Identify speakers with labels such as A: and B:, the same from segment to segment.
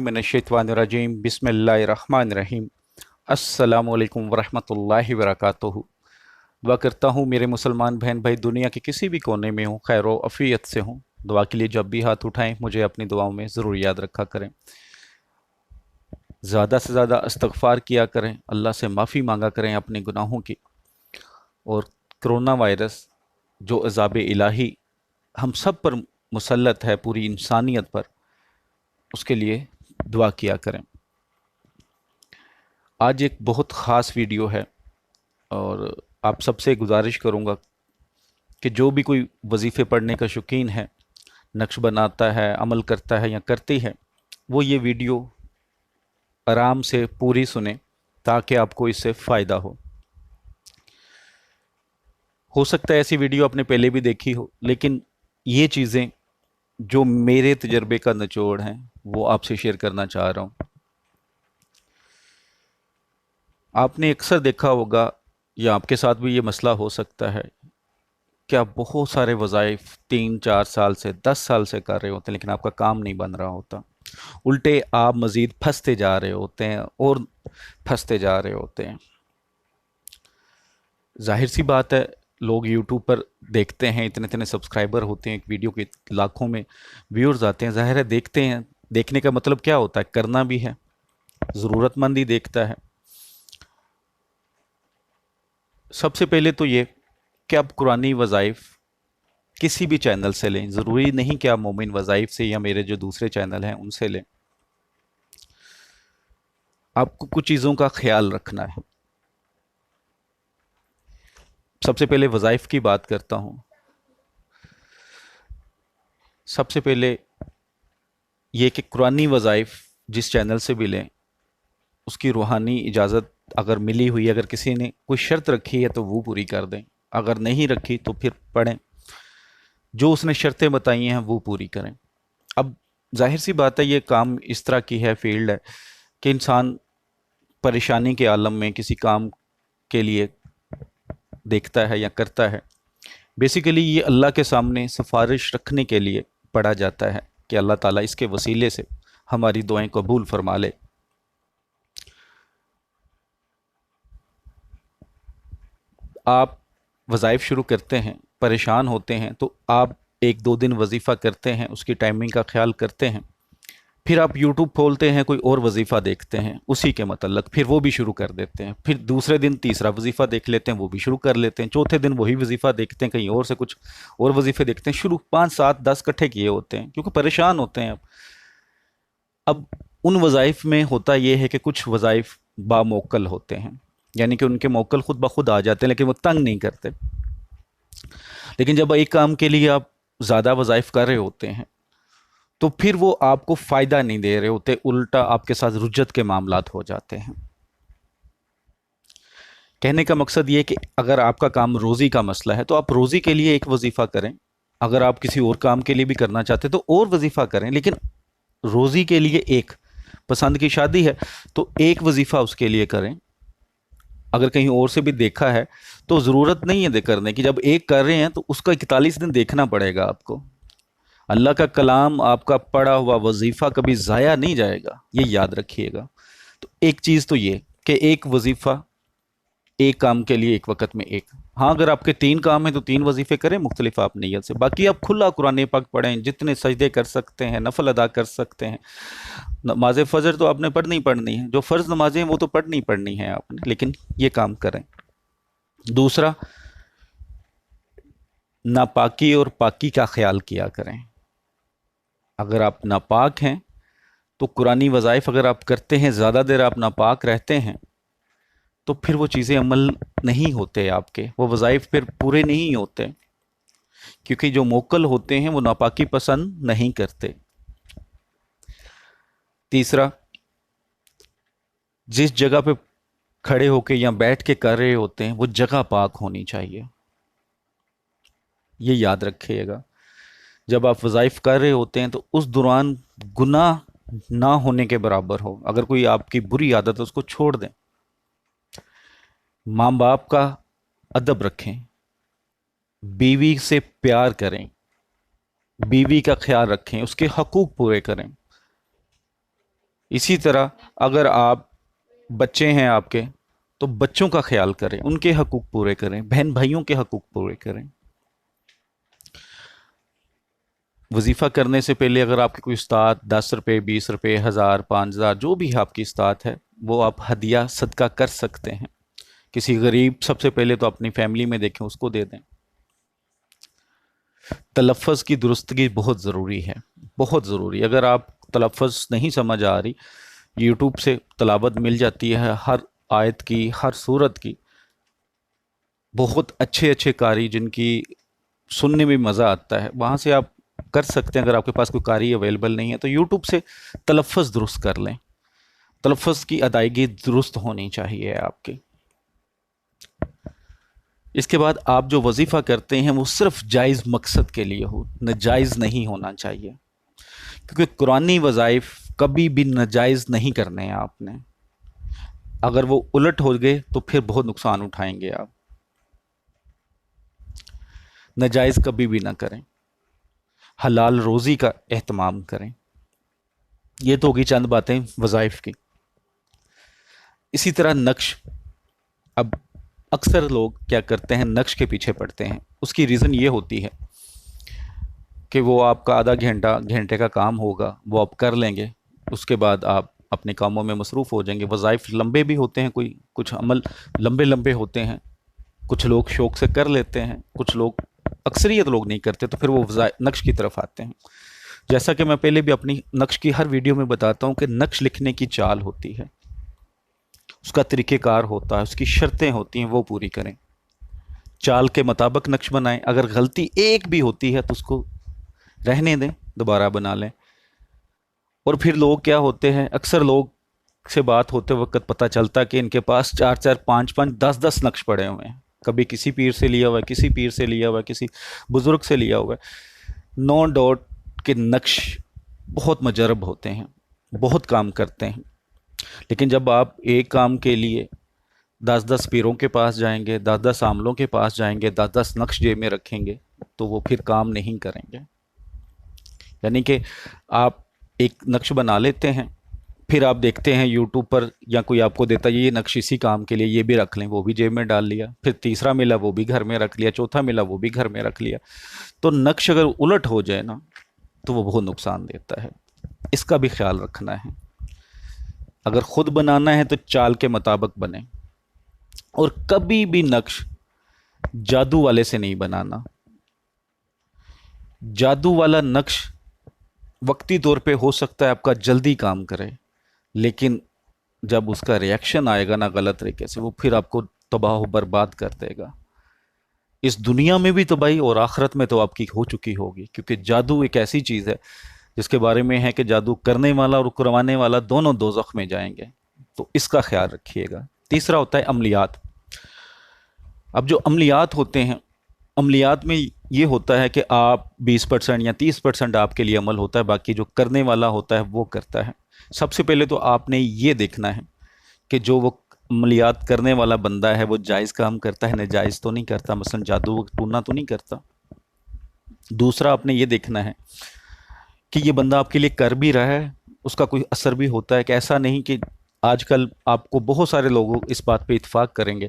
A: मिनश्शैतानिर्रजीम बिस्मिल्लाहिर्रहमानिर्रहीम। अस्सलामुअलैकुम वरहमतुल्लाहि वबरकातुहू। दुआ करता हूँ मेरे मुसलमान बहन भाई दुनिया के किसी भी कोने में हों, खैर व अफ़ियत से हों। दुआ के लिए जब भी हाथ उठाएं मुझे अपनी दुआओं में ज़रूर याद रखा करें। ज़्यादा से ज़्यादा इस्तग़फ़ार किया करें, अल्लाह से माफ़ी मांगा करें अपने गुनाहों की। और कोरोना वायरस जो अज़ाब इलाही हम सब पर मुसल्लत है, पूरी इंसानियत पर, उसके लिए दुआ किया करें। आज एक बहुत ख़ास वीडियो है और आप सबसे गुजारिश करूँगा कि जो भी कोई वजीफ़े पढ़ने का शौकीन है, नक्श बनाता है, अमल करता है या करती है, वो ये वीडियो आराम से पूरी सुने ताकि आपको इससे फ़ायदा हो सकता है ऐसी वीडियो आपने पहले भी देखी हो, लेकिन ये चीज़ें जो मेरे तजर्बे का निचोड़ हैं वो आपसे शेयर करना चाह रहा हूँ। आपने अक्सर देखा होगा या आपके साथ भी ये मसला हो सकता है कि आप बहुत सारे वज़ाइफ 3-4 साल से 10 साल से कर रहे होते हैं, लेकिन आपका काम नहीं बन रहा होता। उल्टे आप मज़ीद फंसते जा रहे होते हैं और फंसते जा रहे होते हैं। जाहिर सी बात है, लोग यूट्यूब पर देखते हैं, इतने इतने सब्सक्राइबर होते हैं, एक वीडियो के लाखों में व्यूअर्स आते हैं। ज़ाहिर है देखते हैं, देखने का मतलब क्या होता है, करना भी है। ज़रूरतमंद ही देखता है। सबसे पहले तो ये कि आप कुरानी वज़ाइफ किसी भी चैनल से लें, ज़रूरी नहीं कि आप मोमिन वज़ाइफ से या मेरे जो दूसरे चैनल हैं उनसे लें। आपको कुछ चीज़ों का ख्याल रखना है। सबसे पहले वज़ाइफ की बात करता हूँ। सबसे पहले ये कि कुरानी वज़ाइफ जिस चैनल से भी लें, उसकी रूहानी इजाज़त अगर मिली हुई है, अगर किसी ने कोई शर्त रखी है तो वो पूरी कर दें, अगर नहीं रखी तो फिर पढ़ें। जो उसने शर्तें बताई हैं वो पूरी करें। अब जाहिर सी बात है, ये काम इस तरह की है, फील्ड है कि इंसान परेशानी के आलम में किसी काम के लिए देखता है या करता है। बेसिकली ये अल्लाह के सामने सिफारिश रखने के लिए पढ़ा जाता है कि अल्लाह ताला इसके वसीले से हमारी दुआएं कबूल फरमा ले। आप वज़ाइफ शुरू करते हैं, परेशान होते हैं, तो आप 1-2 दिन वजीफ़ा करते हैं, उसकी टाइमिंग का ख्याल करते हैं, फिर आप यूट्यूब खोलते हैं, कोई और वजीफ़ा देखते हैं उसी के मतलब, फिर वो भी शुरू कर देते हैं, फिर दूसरे दिन तीसरा वजीफ़ा देख लेते हैं, वो भी शुरू कर लेते हैं, चौथे दिन वही वजीफ़ा देखते हैं, कहीं और से कुछ और वजीफ़े देखते हैं, शुरू 5-7-10 इकट्ठे किए होते हैं क्योंकि परेशान होते हैं। अब उन वज़ाइफ में होता यह है कि कुछ वज़ाइफ बामौकल होते हैं, यानी कि उनके मौकल खुद ब खुद आ जाते हैं, लेकिन वो तंग नहीं करते। लेकिन जब एक काम के लिए आप ज़्यादा वज़ाइफ कर रहे होते हैं तो फिर वो आपको फ़ायदा नहीं दे रहे होते, उल्टा आपके साथ रुज्जत के मामलात हो जाते हैं। कहने का मकसद ये कि अगर आपका काम रोज़ी का मसला है तो आप रोज़ी के लिए एक वजीफ़ा करें, अगर आप किसी और काम के लिए भी करना चाहते तो और वजीफ़ा करें, लेकिन रोज़ी के लिए एक, पसंद की शादी है तो एक वजीफ़ा उसके लिए करें। अगर कहीं और से भी देखा है तो ज़रूरत नहीं है करने की, जब एक कर रहे हैं तो उसका 41 दिन देखना पड़ेगा आपको। अल्लाह का कलाम, आपका पढ़ा हुआ वजीफ़ा कभी ज़ाया नहीं जाएगा, ये याद रखिएगा। तो एक चीज़ तो ये कि एक वजीफ़ा एक काम के लिए एक वक्त में एक। हाँ, अगर आपके 3 काम हैं तो 3 वजीफ़े करें मुख्तलिफ आप नीयत से। बाकी आप खुला कुरान पाक पढ़ें, जितने सजदे कर सकते हैं, नफल अदा कर सकते हैं। नमाज फ़जर तो आपने पढ़नी ही पढ़नी है, जो फ़र्ज़ नमाजें हैं वो तो पढ़नी ही पढ़नी है आपने, लेकिन ये काम करें। दूसरा, नापाकी और पाकी का ख्याल किया करें। अगर आप नापाक हैं तो कुरानी वज़ाइफ अगर आप करते हैं, ज़्यादा देर आप नापाक रहते हैं, तो फिर वो चीज़ें अमल नहीं होते आपके, वो वज़ाइफ फिर पूरे नहीं होते, क्योंकि जो मोकल होते हैं वो नापाकी पसंद नहीं करते। तीसरा, जिस जगह पे खड़े होके या बैठ के कर रहे होते हैं वो जगह पाक होनी चाहिए, ये याद रखिएगा। जब आप वज़ाइफ कर रहे होते हैं तो उस दौरान गुनाह ना होने के बराबर हो। अगर कोई आपकी बुरी आदत है उसको छोड़ दें। माँ बाप का अदब रखें, बीवी से प्यार करें, बीवी का ख्याल रखें, उसके हकूक पूरे करें। اسی طرح اگر آپ بچے ہیں آپ کے، تو بچوں کا خیال کریں، ان کے حقوق پورے کریں، بہن بھائیوں کے حقوق پورے کریں۔ وظیفہ کرنے سے پہلے اگر آپ کے کوئی استاد 10 روپے، 20 روپے، 1000، 5000، جو بھی آپ کی استاد ہے، وہ آپ ہدیہ صدقہ کر سکتے ہیں۔ کسی غریب، سب سے پہلے تو اپنی فیملی میں دیکھیں، اس کو دے دیں۔ تلفظ کی درستگی بہت ضروری ہے، بہت ضروری۔ اگر آپ تلفظ نہیں سمجھ آ رہی، یوٹیوب سے تلاوت مل جاتی ہے ہر آیت کی، ہر سورت کی، بہت اچھے اچھے قاری جن کی سننے میں مزہ آتا ہے، وہاں سے آپ کر سکتے ہیں۔ اگر آپ کے پاس کوئی قاری اویلیبل نہیں ہے تو یوٹیوب سے تلفظ درست کر لیں۔ تلفظ کی ادائیگی درست ہونی چاہیے آپ کی۔ اس کے بعد آپ جو وظیفہ کرتے ہیں وہ صرف جائز مقصد کے لیے ہو، ناجائز نہیں ہونا چاہیے، کیونکہ قرآنی وظائف کبھی بھی ناجائز نہیں کرنے ہیں آپ نے۔ اگر وہ الٹ ہو گئے تو پھر بہت نقصان اٹھائیں گے آپ۔ ناجائز کبھی بھی نہ کریں، حلال روزی کا اہتمام کریں۔ یہ تو ہوگی چند باتیں وظائف کی۔ اسی طرح نقش، اب اکثر لوگ کیا کرتے ہیں، نقش کے پیچھے پڑتے ہیں۔ اس کی ریزن یہ ہوتی ہے کہ وہ آپ کا آدھا گھنٹے کا کام ہوگا، وہ آپ کر لیں گے، اس کے بعد آپ اپنے کاموں میں مصروف ہو جائیں گے۔ وظائف لمبے بھی ہوتے ہیں، کچھ عمل لمبے لمبے ہوتے ہیں، کچھ لوگ شوق سے کر لیتے ہیں، کچھ لوگ، اکثریت لوگ نہیں کرتے، تو پھر وہ نقش کی طرف آتے ہیں۔ جیسا کہ میں پہلے بھی اپنی نقش کی ہر ویڈیو میں بتاتا ہوں کہ نقش لکھنے کی چال ہوتی ہے، اس کا طریقہ کار ہوتا ہے، اس کی شرطیں ہوتی ہیں، وہ پوری کریں، چال کے مطابق نقش بنائیں۔ اگر غلطی ایک بھی ہوتی ہے تو اس کو رہنے دیں، دوبارہ بنا لیں۔ اور پھر لوگ کیا ہوتے ہیں، اکثر لوگ سے بات ہوتے وقت پتہ چلتا کہ ان کے پاس 4 4، 5 5، 10 10 نقش پڑے ہوئے ہیں، کبھی کسی پیر سے لیا ہوا ہے، کسی پیر سے لیا ہوا ہے، کسی بزرگ سے لیا ہوا ہے۔ 9 ڈاٹ کے نقش بہت مجرب ہوتے ہیں، بہت کام کرتے ہیں، لیکن جب آپ ایک کام کے لیے 10 10 پیروں کے پاس جائیں گے، 10 10 عاملوں کے پاس جائیں گے، 10 10 نقش جیب میں رکھیں گے، تو وہ پھر کام نہیں کریں گے۔ یعنی کہ آپ ایک نقش بنا لیتے ہیں، پھر آپ دیکھتے ہیں یوٹیوب پر یا کوئی آپ کو دیتا ہے یہ نقش اسی کام کے لیے، یہ بھی رکھ لیں، وہ بھی جیب میں ڈال لیا، پھر تیسرا ملا وہ بھی گھر میں رکھ لیا، چوتھا ملا وہ بھی گھر میں رکھ لیا۔ تو نقش اگر الٹ ہو جائے نا تو وہ بہت نقصان دیتا ہے، اس کا بھی خیال رکھنا ہے۔ اگر خود بنانا ہے تو چال کے مطابق بنے، اور کبھی بھی نقش جادو والے سے نہیں بنانا۔ جادو والا نقش وقتی طور پہ ہو سکتا ہے آپ کا جلدی کام کرے، لیکن جب اس کا ریئیکشن آئے گا نا غلط طریقے سے، وہ پھر آپ کو تباہ و برباد کر دے گا۔ اس دنیا میں بھی تباہی اور آخرت میں تو آپ کی ہو چکی ہوگی، کیونکہ جادو ایک ایسی چیز ہے جس کے بارے میں ہے کہ جادو کرنے والا اور کروانے والا دونوں دوزخ میں جائیں گے، تو اس کا خیال رکھیے گا۔ تیسرا ہوتا ہے عملیات۔ اب جو عملیات ہوتے ہیں، عملیات میں یہ ہوتا ہے کہ آپ 20% یا 30% آپ کے لیے عمل ہوتا ہے، باقی جو کرنے والا ہوتا ہے وہ کرتا ہے۔ سب سے پہلے تو آپ نے یہ دیکھنا ہے کہ جو وہ عملیات کرنے والا بندہ ہے وہ جائز کام کرتا ہے، ناجائز تو نہیں کرتا، مثلا جادو ٹونا تو نہیں کرتا۔ دوسرا آپ نے یہ دیکھنا ہے کہ یہ بندہ آپ کے لیے کر بھی رہا ہے، اس کا کوئی اثر بھی ہوتا ہے، کہ ایسا نہیں کہ آج کل آپ کو بہت سارے لوگ اس بات پہ اتفاق کریں گے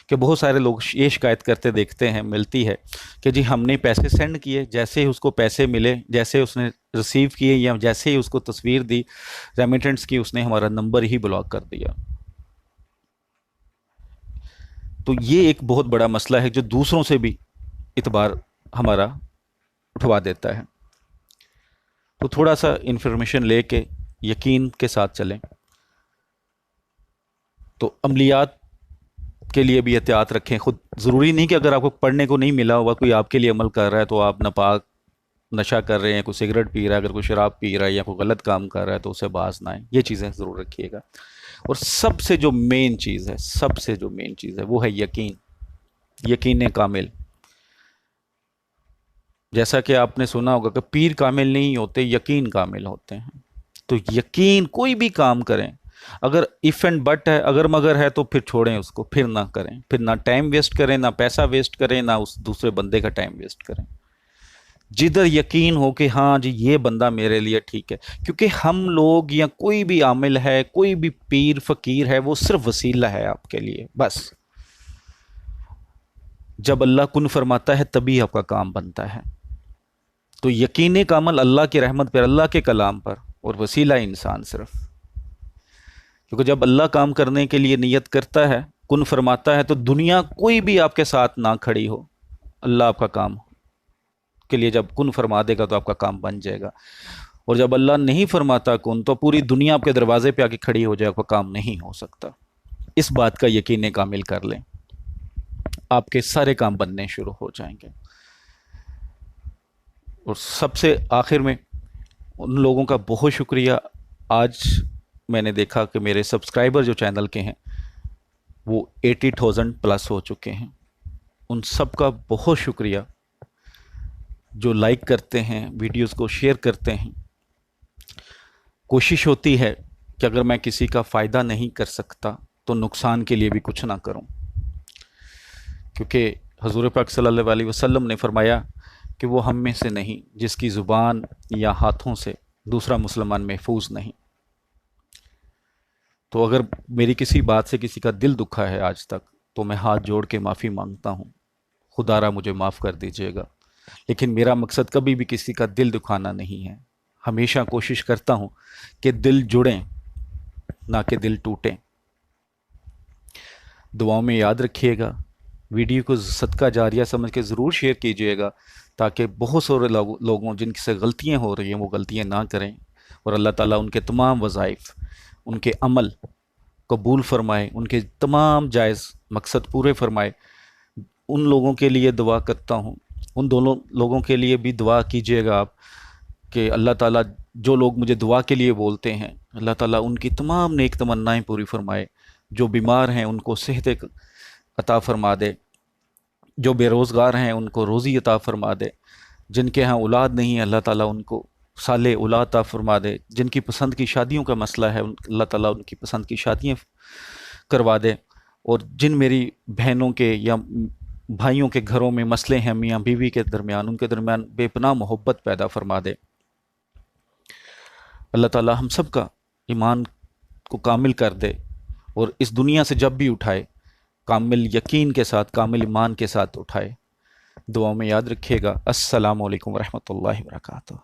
A: کہ بہت سارے لوگ یہ شکایت کرتے دیکھتے ہیں، ملتی ہے کہ جی ہم نے پیسے سینڈ کیے، جیسے ہی اس کو پیسے ملے، جیسے اس نے ریسیو کیے یا جیسے ہی اس کو تصویر دی ریمیٹنس کی، اس نے ہمارا نمبر ہی بلاک کر دیا۔ تو یہ ایک بہت بڑا مسئلہ ہے جو دوسروں سے بھی اعتبار ہمارا اٹھوا دیتا ہے۔ تو تھوڑا سا انفارمیشن لے کے یقین کے ساتھ چلیں۔ تو عملیات کے لیے بھی احتیاط رکھیں۔ خود ضروری نہیں کہ اگر آپ کو پڑھنے کو نہیں ملا ہوا، کوئی آپ کے لیے عمل کر رہا ہے تو آپ ناپاک نشہ کر رہے ہیں، کوئی سگریٹ پی رہا ہے، اگر کوئی شراب پی رہا ہے یا کوئی غلط کام کر رہا ہے تو اسے باز نہ آئیں۔ یہ چیزیں ضرور رکھیے گا۔ اور سب سے جو مین چیز ہے وہ ہے یقین، یقین کامل۔ جیسا کہ آپ نے سنا ہوگا کہ پیر کامل نہیں ہوتے، یقین کامل ہوتے ہیں۔ تو یقین، کوئی بھی کام کریں، اگر ایف اینڈ بٹ ہے، اگر مگر ہے، تو پھر چھوڑیں اس کو، پھر نہ کریں، پھر نہ ٹائم ویسٹ کریں، نہ پیسہ ویسٹ کریں، نہ اس دوسرے بندے کا ٹائم ویسٹ کریں۔ जिधर यकीन हो कि हाँ जी ये बंदा मेरे लिए ठीक है। क्योंकि हम लोग या कोई भी आमिल है, कोई भी पीर फकीर है, वो सिर्फ वसीला है आपके लिए बस। जब अल्लाह कुन फरमाता है तभी आपका काम बनता है। तो यकीन कामल अल्लाह की रहमत पर, अल्लाह के कलाम पर, और वसीला इंसान सिर्फ। क्योंकि जब अल्लाह काम करने के लिए नियत करता है, कुन फरमाता है, तो दुनिया कोई भी आपके साथ ना खड़ी हो, अल्लाह आपका काम के लिए जब कुन फरमा देगा तो आपका काम बन जाएगा। और जब अल्लाह नहीं फरमाता कुन, तो पूरी दुनिया आपके दरवाजे पे आके खड़ी हो जाए, आपका काम नहीं हो सकता। इस बात का यकीन कामिल कर लें, आपके सारे काम बनने शुरू हो जाएंगे। और सबसे आखिर में उन लोगों का बहुत शुक्रिया, आज मैंने देखा कि मेरे सब्सक्राइबर जो चैनल के हैं वो 80,000 प्लस हो चुके हैं। उन सब का बहुत शुक्रिया जो लाइक करते हैं, वीडियोस को शेयर करते हैं। कोशिश होती है कि अगर मैं किसी का फ़ायदा नहीं कर सकता तो नुकसान के लिए भी कुछ ना करूं, क्योंकि हजूर पाक सल्लल्लाहु अलैहि वसल्लम ने फरमाया कि वो हम में से नहीं जिसकी ज़ुबान या हाथों से दूसरा मुसलमान महफूज नहीं। तो अगर मेरी किसी बात से किसी का दिल दुखा है आज तक, तो मैं हाथ जोड़ के माफ़ी मांगता हूँ, खुदारा मुझे माफ़ कर दीजिएगा। लेकिन मेरा मकसद कभी भी किसी का दिल दुखाना नहीं है। हमेशा कोशिश करता हूँ कि दिल जुड़ें, ना कि दिल टूटें। दुआओं में याद रखिएगा, वीडियो को सदका जारिया समझ के ज़रूर शेयर कीजिएगा, ताकि बहुत सारे लोगों जिनसे गलतियाँ हो रही हैं वो गलतियाँ ना करें, और अल्लाह ताला उनके तमाम वज़ाइफ, उनके अमल कबूल फरमाए, उनके तमाम जायज़ मकसद पूरे फरमाए। उन लोगों के लिए दुआ करता हूँ, उन दोनों लोगों के लिए भी दुआ कीजिएगा आप, कि अल्लाह ताला जो लोग मुझे दुआ के लिए बोलते हैं, अल्लाह ताला उनकी तमाम नेक तमन्नाएं पूरी फरमाए। जो बीमार हैं उनको सेहत अता फरमा दे, जो बेरोज़गार हैं उनको रोज़ी अता फरमा दे, जिनके यहाँ औलाद नहीं है अल्लाह ताला उनको साले औलाद अता फरमा दे, जिनकी पसंद की शादियों का मसला है अल्लाह ताला उनकी पसंद की शादियाँ करवा दे, और जिन मेरी बहनों के या भाइयों के घरों में मसले हैं मियाँ बीवी के दरमियान, उनके दरमियान बेपनाह मोहब्बत पैदा फरमा दे। अल्लाह ताला हम सब का ईमान को कामिल कर दे, और इस दुनिया से जब भी उठाए कामिल यकीन के साथ, कामिल ईमान के साथ उठाए। दुआओं में याद रखिएगा। अस्सलामु अलैकुम वरहमतुल्लाहि वबरकातुहू।